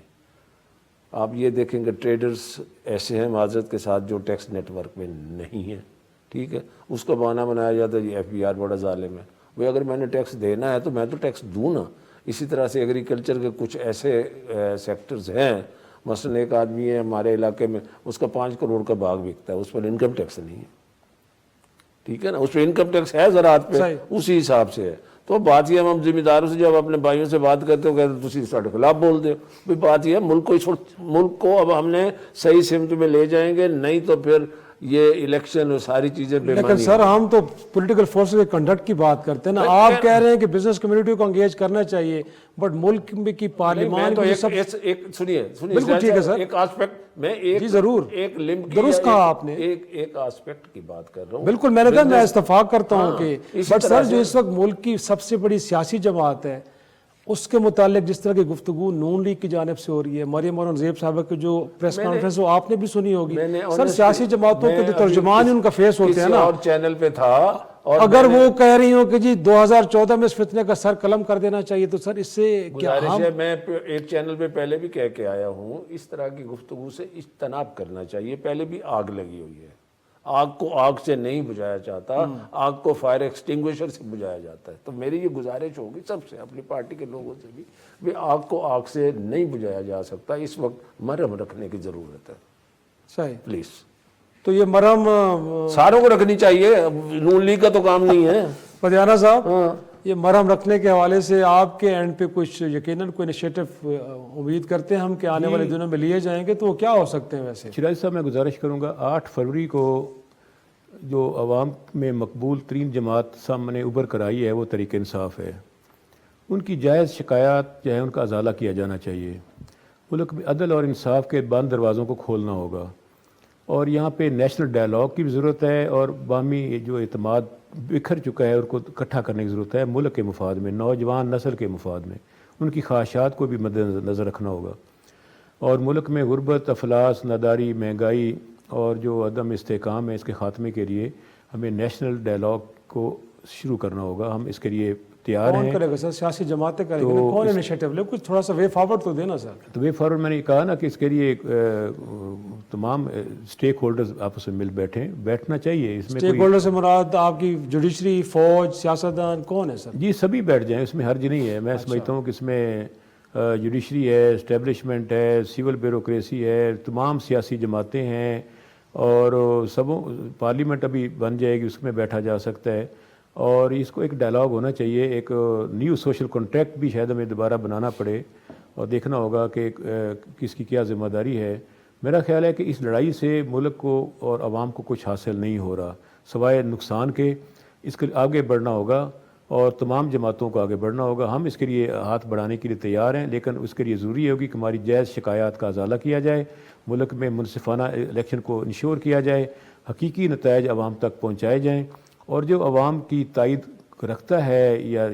آپ یہ دیکھیں کہ ٹریڈرز ایسے ہیں معذرت کے ساتھ جو ٹیکس نیٹ ورک میں نہیں ہیں, ٹھیک ہے, اس کا بہانہ بنایا جاتا ہے جی FBR بڑا ظالم ہے. بھئی اگر میں نے ٹیکس دینا ہے تو میں تو ٹیکس دوں نا. اسی طرح سے ایگریکلچر کے کچھ ایسے سیکٹرز ہیں, مثلا ایک آدمی ہے ہمارے علاقے میں, اس کا 5 کروڑ کا باغ بکتا ہے, اس پر انکم ٹیکس نہیں ہے, ٹھیک ہے نا, اس پہ انکم ٹیکس ہے زراعت پہ, اسی حساب سے ہے. تو بات یہ ہم ذمہ داروں سے جب اپنے بھائیوں سے بات کرتے ہو کہتے تسی ساڈے خلاف بول دے. بھئی بات یہ ہے ملک کو اب ہم نے صحیح سمت میں لے جائیں گے, نہیں تو پھر یہ الیکشن اور ساری چیزیں بے معنی. لیکن سر ہم تو پولیٹیکل فورسز کے کنڈکٹ کی بات کرتے ہیں نا, آپ کہہ رہے ہیں کہ بزنس کمیونٹی کو انگیج کرنا چاہیے, بٹ ملک میں کی پارلیمان تو ایک سنیے بالکل ٹھیک ہے سر, ایک آسپیکٹ میں جی ضرور ایک لمٹ درست کہا آپ نے, ایک آسپیکٹ کی بات کر رہا ہوں. بالکل میں نے کہا میں اتفاق کرتا ہوں کہ بٹ سر جو اس وقت ملک کی سب سے بڑی سیاسی جماعت ہے اس کے متعلق جس طرح کی گفتگو نون لیگ کی جانب سے ہو رہی ہے, مریم اور زیب صاحبہ کی جو پریس کانفرنس وہ آپ نے بھی سنی ہوگی, سر سیاسی جماعتوں کے جو ترجمان ان کا فیس ہوتے ہیں نا, اور چینل پہ تھا, اگر وہ کہہ رہی ہوں کہ جی 2014 میں اس فتنے کا سر قلم کر دینا چاہیے, تو سر اس سے کیا گزارش ہے, میں ایک چینل پہ پہلے بھی کہہ کے آیا ہوں, اس طرح کی گفتگو سے اجتناب کرنا چاہیے. پہلے بھی آگ لگی ہوئی ہے, آگ کو آگ سے نہیں بجھایا جاتا, آگ کو فائر ایکسٹنگوشر سے بجھایا جاتا ہے. تو میری یہ گزارش ہوگی سب سے, اپنی پارٹی کے لوگوں سے بھی آگ کو آگ سے نہیں بجھایا جا سکتا, اس وقت مرہم رکھنے کی ضرورت ہے. صحیح, پلیز تو یہ مرہم ساروں کو رکھنی چاہیے, نون لیگ کا تو کام نہیں ہے. پدیانہ صاحب, یہ مرہم رکھنے کے حوالے سے آپ کے اینڈ پہ کچھ یقیناً کوئی انیشیٹو امید کرتے ہیں ہم کہ آنے والے دنوں میں لیے جائیں گے, تو وہ کیا ہو سکتے ہیں ویسے؟ شیراز صاحب میں گزارش کروں گا 8 فروری کو جو عوام میں مقبول ترین جماعت سامنے ابھر کر آئی ہے وہ تحریک انصاف ہے. ان کی جائز شکایات جو ہے ان کا ازالہ کیا جانا چاہیے. ملک میں عدل اور انصاف کے بند دروازوں کو کھولنا ہوگا, اور یہاں پہ نیشنل ڈائلاگ کی بھی ضرورت ہے, اور باہمی جو اعتماد بکھر چکا ہے ان کو اکٹھا کرنے کی ضرورت ہے, ملک کے مفاد میں, نوجوان نسل کے مفاد میں. ان کی خواہشات کو بھی مد نظر رکھنا ہوگا, اور ملک میں غربت, افلاس, ناداری, مہنگائی اور جو عدم استحکام ہے اس کے خاتمے کے لیے ہمیں نیشنل ڈائلاگ کو شروع کرنا ہوگا. ہم اس کے لیے تیار ہیں. کون کرے گا سر؟ سیاسی جماعتیں کریں گے, کون انیشیٹو لے؟ کچھ تھوڑا سا وے فارورڈ تو دینا سر. تو وے فارورڈ میں نے کہا نا کہ اس کے لیے تمام اسٹیک ہولڈرز آپس میں بیٹھنا چاہیے. اس میں اسٹیک ہولڈر سے مراد آپ کی جوڈیشری, فوج, سیاستدان کون ہے سر؟ جی سبھی بیٹھ جائیں, اس میں حرج نہیں ہے. میں سمجھتا ہوں کہ اس میں جوڈیشری ہے, اسٹیبلشمنٹ ہے, سول بیوروکریسی ہے, تمام سیاسی جماعتیں ہیں, اور پارلیمنٹ ابھی بن جائے گی, اس میں بیٹھا جا سکتا ہے. اور اس کو ایک ڈائلاگ ہونا چاہیے, ایک نیو سوشل کنٹریکٹ بھی شاید ہمیں دوبارہ بنانا پڑے, اور دیکھنا ہوگا کہ کس کی کیا ذمہ داری ہے. میرا خیال ہے کہ اس لڑائی سے ملک کو اور عوام کو کچھ حاصل نہیں ہو رہا سوائے نقصان کے. اس کے آگے بڑھنا ہوگا, اور تمام جماعتوں کو آگے بڑھنا ہوگا. ہم اس کے لیے ہاتھ بڑھانے کے لیے تیار ہیں, لیکن اس کے لیے ضروری ہوگی کہ ہماری جائز شکایات کا ازالہ کیا جائے, ملک میں منصفانہ الیکشن کو انشور کیا جائے, حقیقی نتائج عوام تک پہنچائے جائیں, اور جو عوام کی تائید رکھتا ہے یا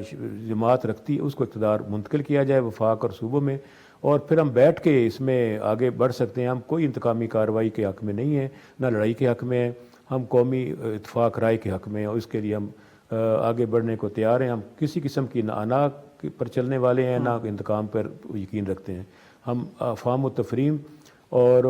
جماعت رکھتی ہے اس کو اقتدار منتقل کیا جائے وفاق اور صوبوں میں, اور پھر ہم بیٹھ کے اس میں آگے بڑھ سکتے ہیں. ہم کوئی انتقامی کارروائی کے حق میں نہیں ہیں, نہ لڑائی کے حق میں ہیں, ہم قومی اتفاق رائے کے حق میں ہیں, اور اس کے لیے ہم آگے بڑھنے کو تیار ہیں. ہم کسی قسم کی نہ انا پر چلنے والے ہیں, نہ انتقام پر یقین رکھتے ہیں. ہم افہام و تفہیم اور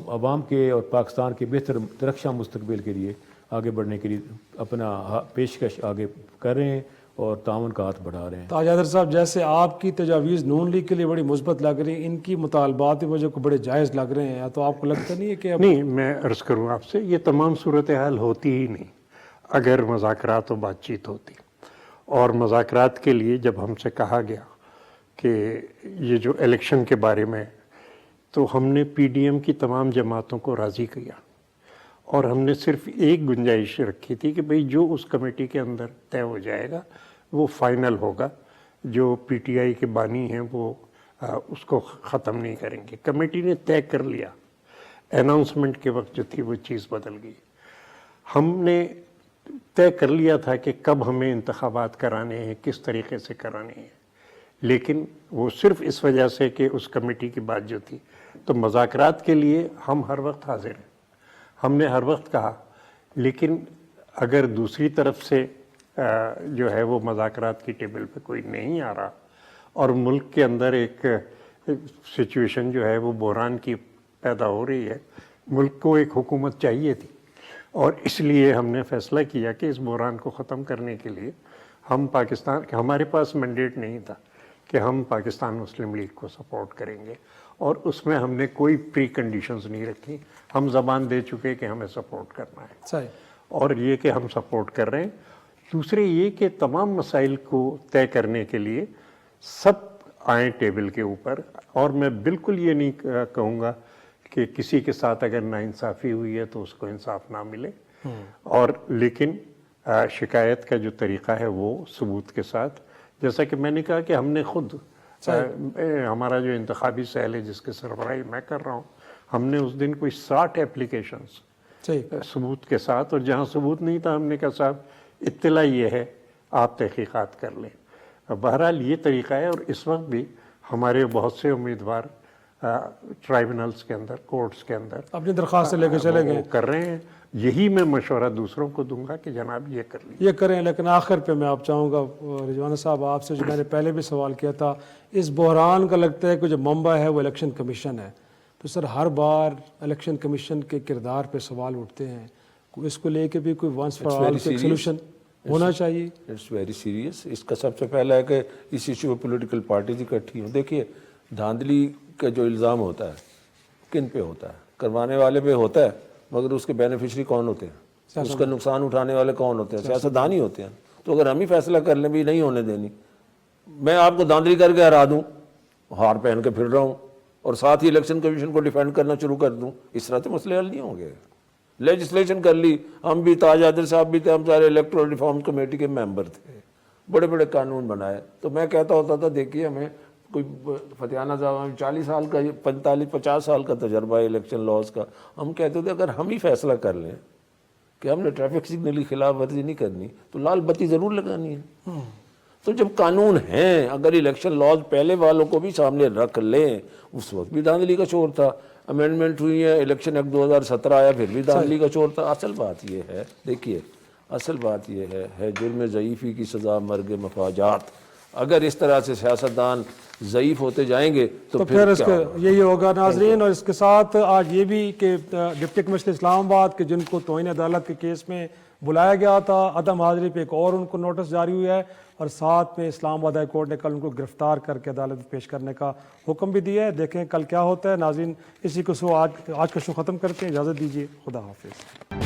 عوام کے اور پاکستان کے بہتر ترقیاں مستقبل کے لیے آگے بڑھنے کے لیے اپنا پیشکش آگے کر رہے ہیں اور تعاون کا ہاتھ بڑھا رہے ہیں. تاج حیدر صاحب, جیسے آپ کی تجاویز نون لیگ کے لیے بڑی مثبت لگ رہی ہیں, ان کی مطالبات وجہ کو بڑے جائز لگ رہے ہیں, تو آپ کو لگتا نہیں ہے کہ نہیں, میں عرض کروں آپ سے, یہ تمام صورتحال ہوتی ہی نہیں اگر مذاکرات و بات چیت ہوتی. اور مذاکرات کے لیے جب ہم سے کہا گیا کہ یہ جو الیکشن کے بارے میں, تو ہم نے پی ڈی ایم کی تمام جماعتوں کو راضی کیا, اور ہم نے صرف ایک گنجائش رکھی تھی کہ بھئی جو اس کمیٹی کے اندر طے ہو جائے گا وہ فائنل ہوگا. جو پی ٹی آئی کے بانی ہیں وہ اس کو ختم نہیں کریں گے. کمیٹی نے طے کر لیا, اناؤنسمنٹ کے وقت جو تھی وہ چیز بدل گئی. ہم نے طے کر لیا تھا کہ کب ہمیں انتخابات کرانے ہیں, کس طریقے سے کرانے ہیں, لیکن وہ صرف اس وجہ سے کہ اس کمیٹی کی بات جو تھی. تو مذاکرات کے لیے ہم ہر وقت حاضر ہیں, ہم نے ہر وقت کہا, لیکن اگر دوسری طرف سے جو ہے وہ مذاکرات کی ٹیبل پہ کوئی نہیں آ رہا، اور ملک کے اندر ایک سچویشن جو ہے وہ بحران کی پیدا ہو رہی ہے. ملک کو ایک حکومت چاہیے تھی، اور اس لیے ہم نے فیصلہ کیا کہ اس بحران کو ختم کرنے کے لیے ہم ہمارے پاس مینڈیٹ نہیں تھا کہ ہم پاکستان مسلم لیگ کو سپورٹ کریں گے، اور اس میں ہم نے کوئی پری کنڈیشنز نہیں رکھی. ہم زبان دے چکے کہ ہمیں سپورٹ کرنا ہے، صحیح. اور یہ کہ ہم سپورٹ کر رہے ہیں. دوسرے یہ کہ تمام مسائل کو طے کرنے کے لیے سب آئیں ٹیبل کے اوپر، اور میں بالکل یہ نہیں کہوں گا کہ کسی کے ساتھ اگر ناانصافی ہوئی ہے تو اس کو انصاف نہ ملے، اور لیکن شکایت کا جو طریقہ ہے وہ ثبوت کے ساتھ، جیسا کہ میں نے کہا کہ ہم نے خود ہمارا جو انتخابی سیل ہے جس کے سربراہی میں کر رہا ہوں، ہم نے اس دن کوئی 60 اپلیکیشنز ثبوت کے ساتھ، اور جہاں ثبوت نہیں تھا ہم نے کہا صاحب اطلاع یہ ہے آپ تحقیقات کر لیں. بہرحال یہ طریقہ ہے، اور اس وقت بھی ہمارے بہت سے امیدوار ٹرائبونلز کے اندر، کورٹس کے اندر اپنی درخواست لے کے چلے گئے، کر رہے ہیں. یہی میں مشورہ دوسروں کو دوں گا کہ جناب یہ کر لیں، یہ کریں. لیکن آخر پہ میں آپ چاہوں گا رضوانہ صاحب آپ سے، جو میں نے پہلے بھی سوال کیا تھا، اس بحران کا لگتا ہے کہ جو منبع ہے وہ الیکشن کمیشن ہے، تو سر ہر بار الیکشن کمیشن کے کردار پہ سوال اٹھتے ہیں، اس کو لے کے بھی کوئی ونس فار آل سولوشن ہونا چاہیے. It's very serious. اس کا سب سے پہلا ہے کہ اس ایشو پہ پولیٹیکل پارٹیز اکٹھی ہوں. دیکھیے دھاندلی کا جو الزام ہوتا ہے کن پہ ہوتا ہے؟ کروانے والے پہ ہوتا ہے، مگر اس کے بینیفیشری کون ہوتے ہیں؟ اس کا نقصان اٹھانے والے کون ہوتے ہیں؟ سیاستدان ہی ہوتے ہیں. تو اگر ہم ہی فیصلہ کر لیں بھی نہیں ہونے دینی، میں آپ کو دھاندلی کر کے ہرا دوں، ہار پہن کے پھر رہا ہوں، اور ساتھ ہی الیکشن کمیشن کو ڈیفینڈ کرنا شروع کر دوں، اس طرح تو مسئلے حل نہیں ہوں گے. لیجسلیشن کر لی، ہم بھی، تاج عادل صاحب بھی تھے، ہم سارے الیکٹورل ریفارم کمیٹی کے ممبر تھے، بڑے بڑے قانون بنائے. تو میں کہتا ہوتا تھا دیکھیے ہمیں کوئی فتیانہ صاحب 40 سال کا 45-50 سال کا تجربہ ہے الیکشن لاز کا. ہم کہتے تھے اگر ہم ہی فیصلہ کر لیں کہ ہم نے ٹریفک سگنل کی خلاف ورزی نہیں کرنی تو لال بتی ضرور لگانی ہے. تو جب قانون ہیں، اگر الیکشن لاز پہلے والوں کو بھی سامنے رکھ لیں، اس وقت بھی دھاندلی کا شور تھا، امینڈمنٹ ہوئی ہے، الیکشن ایکٹ 2017 آیا، پھر بھی دھاندلی کا شور تھا. اصل بات یہ ہے، دیکھیے اصل بات یہ ہے جرم ضعیفی کی سزا مرگ مفاجات. اگر اس طرح سے سیاستدان ضعیف ہوتے جائیں گے تو پھر اس کا یہی ہوگا. ناظرین، اور اس کے ساتھ آج یہ بھی کہ ڈپٹی کمشنر اسلام آباد کے جن کو توہین عدالت کے کیس میں بلایا گیا تھا، عدم حاضری پہ ایک اور ان کو نوٹس جاری ہویا ہے، اور ساتھ میں اسلام آباد ہائی کورٹ نے کل ان کو گرفتار کر کے عدالت میں پیش کرنے کا حکم بھی دیا ہے. دیکھیں کل کیا ہوتا ہے. ناظرین، اسی کو آج کا شو ختم کرتے ہیں. اجازت دیجیے، خدا حافظ.